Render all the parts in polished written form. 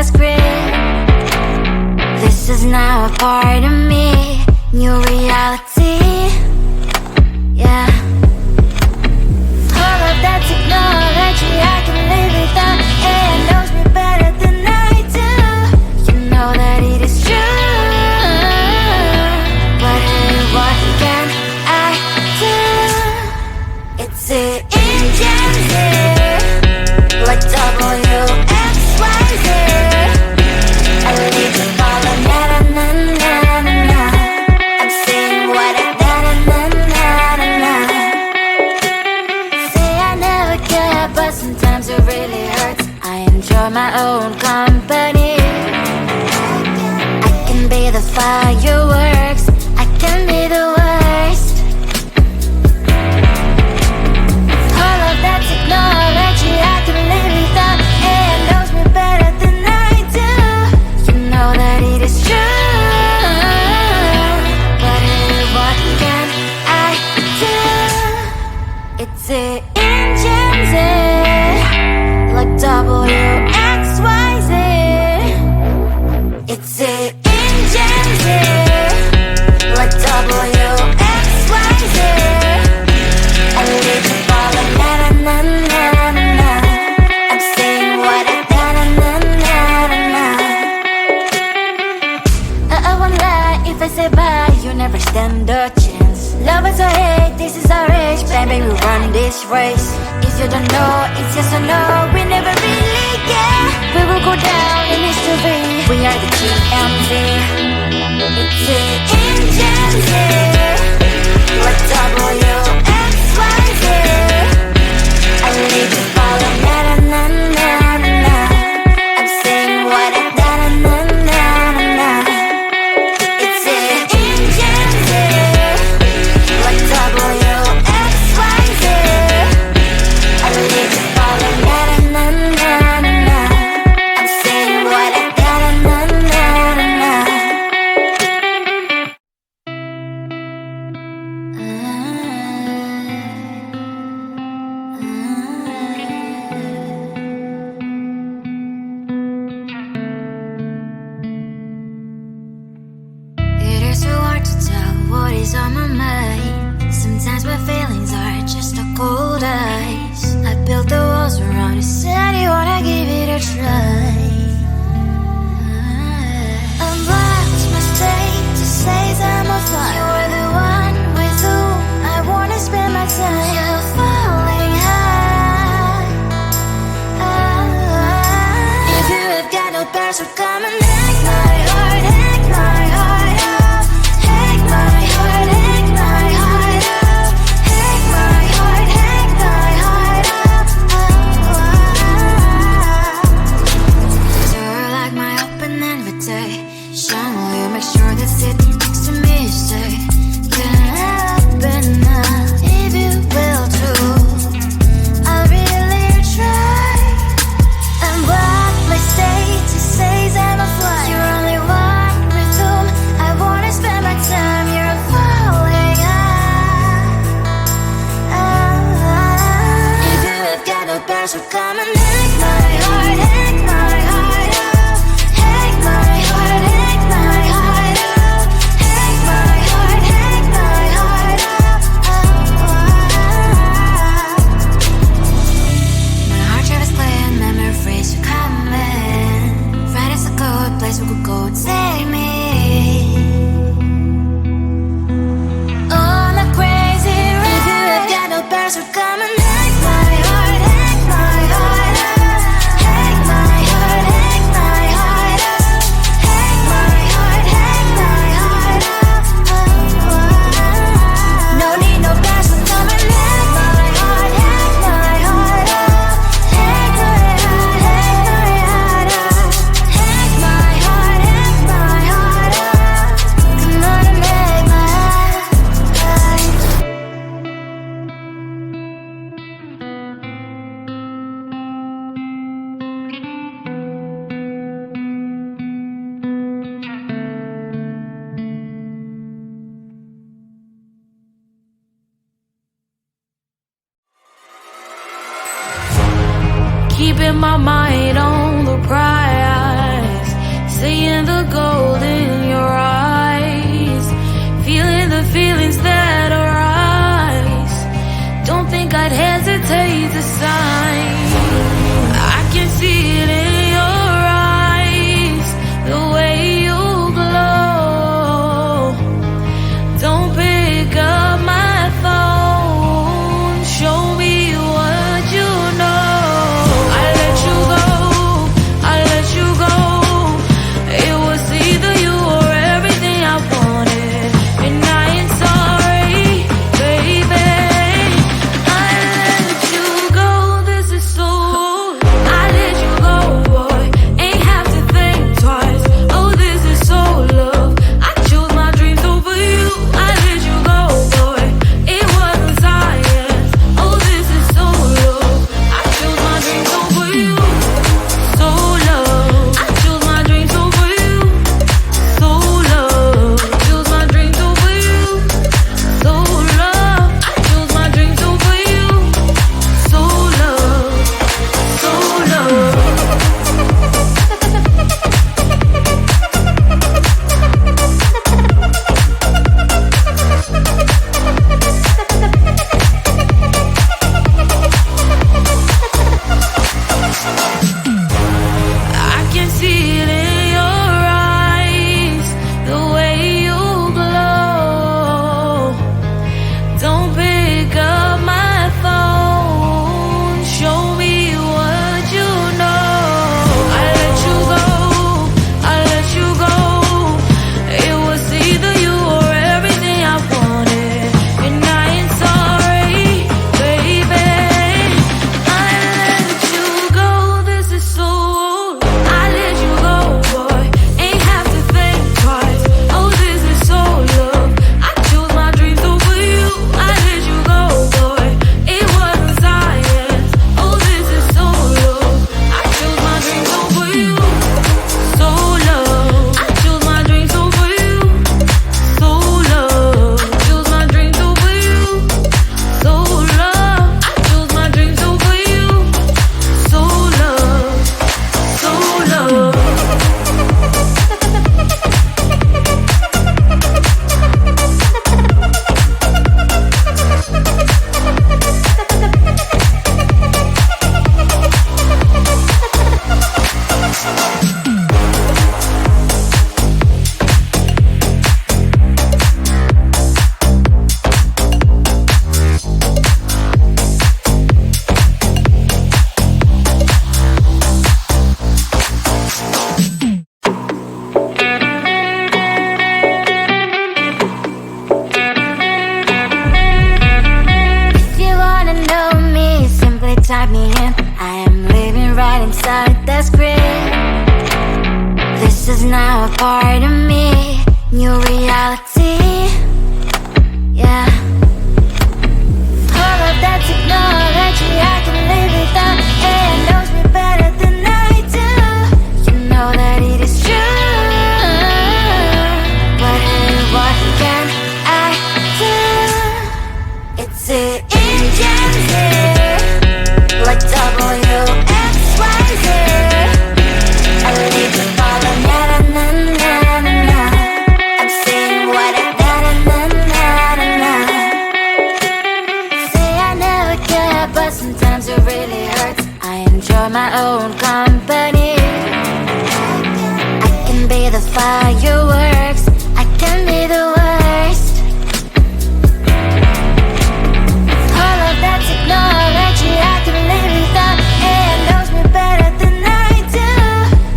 the script. This is now a part of me, new reality. Yeah. All of that technology I can live without. AI knows me better than I do. You know that it is true. But hey, what can I do? It's the engine here, like WXYZ. I need to follow na na na na na na. I'm saying what I na na na na na na. Say I never care, but sometimes it really hurts. I enjoy my own company. I can be the fireworks, I can be the worst. All of that technology I can live without. AI knows me better than I do. You know that it is true. But hey, what can I do? It's the engines, like WXYZ. It's the engines, like WXYZ. I need to follow na na na na na na. I'm saying what I na na na na na na. I won't lie if I say bye, you never stand a chance. Love us or hate, this is our age, baby, we run this race. If you don't know, it's yes or no, we never really care. We will go down in history, we are the GMZ. It's the engines, like WXYZ. I need to follow na na na na na na. I'm saying what I na na na na na na. It's the engines, like WXYZ. I need to follow na na na na na na. I'm saying what I na na na na na na. It is so hard to tell what is on my mind. Sometimes my feelings are just a cold ice. I built the walls around it, said you wanna give it a try. I'm lost, mistake to say I'm a fly. You're the one with whom I wanna spend my time. You're falling high. If you have got no bears, so come and hack my heart, hack my heart out. Hack my heart, hack my heart out. Hack my heart, hack my heart out. You're like my open invitation. Will you make sure that sitting next to me you say, can open up if you will too. I'll really try. And what my state to say I'm a fly. You're only one with whom I wanna spend my time. You're falling high. If you have got no bears, so come and hack my heart, hack my heart out. Hack my heart, hack my heart out. the gold in your eyes, feeling the feelings that arise. Don't think I'd hesitate to sign. I can see it in your eyes, the way you glow. Don't pick up my phone, show me what you know. I let you go, I let you go. It was either you or everything I wanted, and I ain't sorry, baby. I let you go, this is so. I let you go, boy, ain't have to think twice. Oh, this is so love. I chose my dreams over you. I let you go, boy, it wasn't science. Oh, this is so love. I chose my dreams over you. So love. I chose my dreams over you. So love. Chose my dreams over you. So love. I chose my dreams over you. So love. So love. I can see it in your eyes, the way you glow. Don't pick up my phone, show me what you know. I let you go, I let you go. It was either you or everything I wanted, and I ain't sorry, baby. I let you go, this is so. I let you go, boy, ain't have to think twice. Oh, this is so love. I chose my dreams over you. I let you go, boy, it wasn't science. Oh, this is so love. I chose my dreams over you. So love. I chose my dreams over you. So love. Chose my dreams over you. So love. I chose my dreams over you. So love. So love. If you wanna know me, simply type me in. I am living right inside the screen. This is now a part of me, new reality. Yeah. All of that technology, I can live without. It knows me better than I do. You know that it is true. But hey, what can I do? It's an engine here, like WXYZ. I need to follow, na na na na na na. I'm saying what I na na na na na na. Say I never care, but sometimes it really hurts. I enjoy my own company. I can be the fireworks, I can be the worst. All of that technology, I can live without. It knows me better than I do.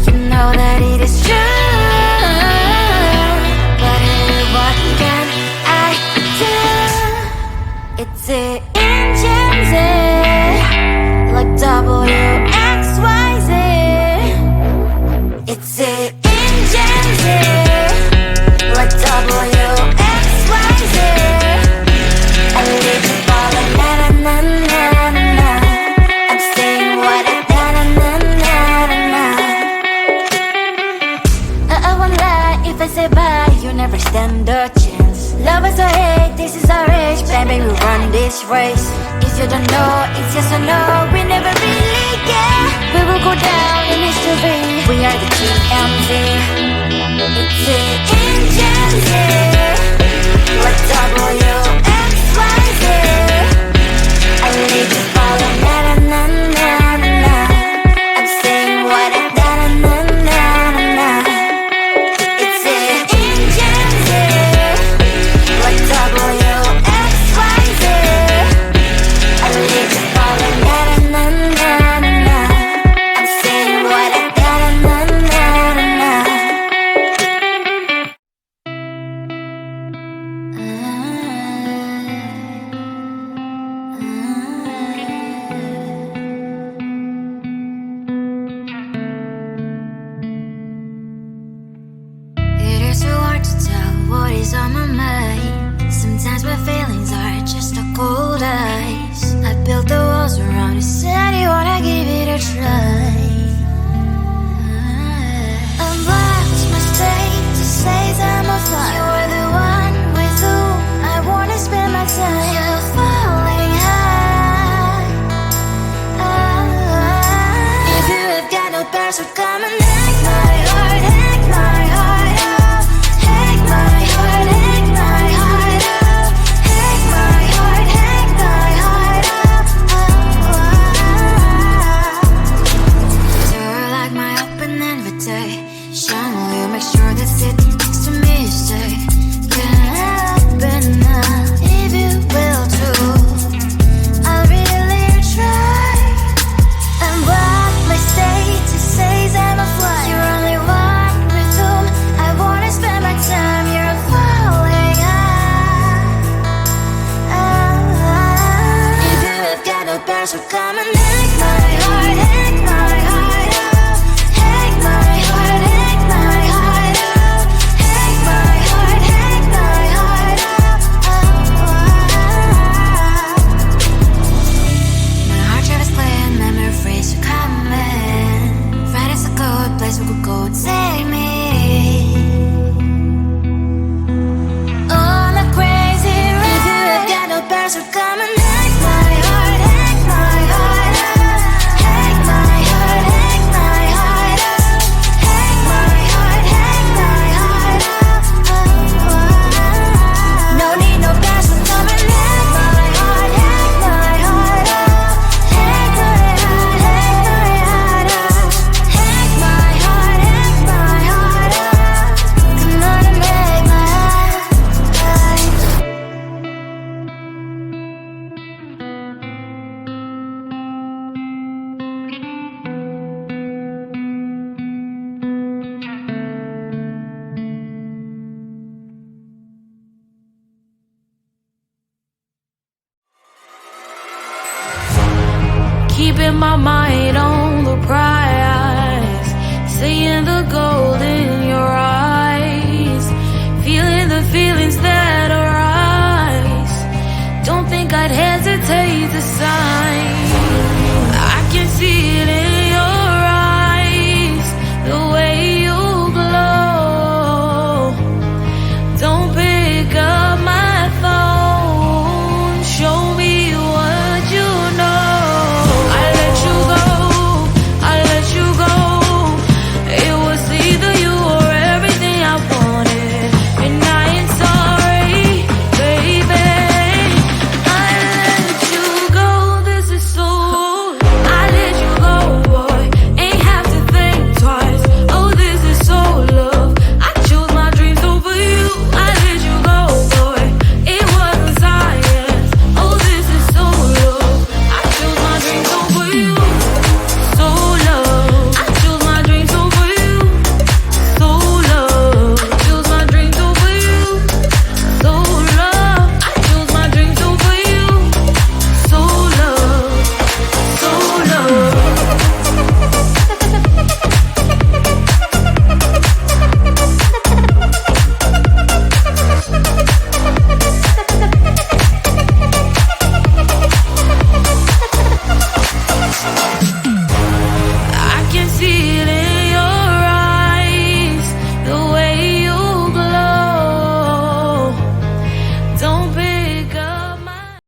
You know that it is true. But hey, what can I do? It's an engine, like WXYZ. It's an engine, like WXYZ. I need to follow, na na na na na na. I'm saying what I na na na na na na. I won't lie if I say bye, you never stand a chance. Love us or hate, this is our age, baby, we run this race. If you don't know, it's yes or no, we never really care. We will go down in history, we are the TMZ. what is on my mind. Sometimes my feelings are just a cold ice. I built the walls around you, said you wanna give it a try. I've watched my state to say I'm a fly. You're the one with whom I wanna spend my time. You're falling high. If you have got no bears, so come and hack my heart, hack my heart out. Hack my heart, hack my heart out. Hack my heart, hack my heart out. You're like my open invitation. Will you make sure that sitting next to me you stay? Can happen now, if you will too. I'll really try. And what my state to say I'm a fly. You're only one with whom I wanna spend my time. You're falling high. If you have got no bears, so come and hack my heart, hack my heart out. Hack my heart, hack my heart out. Hack my heart, hack my heart out. My heart drive is clear and memory freeze, you're coming. Right is a good place we could go, take me. On a crazy ride. If you have got no bears, so come and hack my heart, hack my heart out. Hack my heart, hack my heart out. Hack my heart, hack my heart out. No need no bears, so come and hack my heart, hack my heart out. Hack my heart, hack my heart out. Hack my heart, hack my heart out. Come on and make my heart. Keep in my mind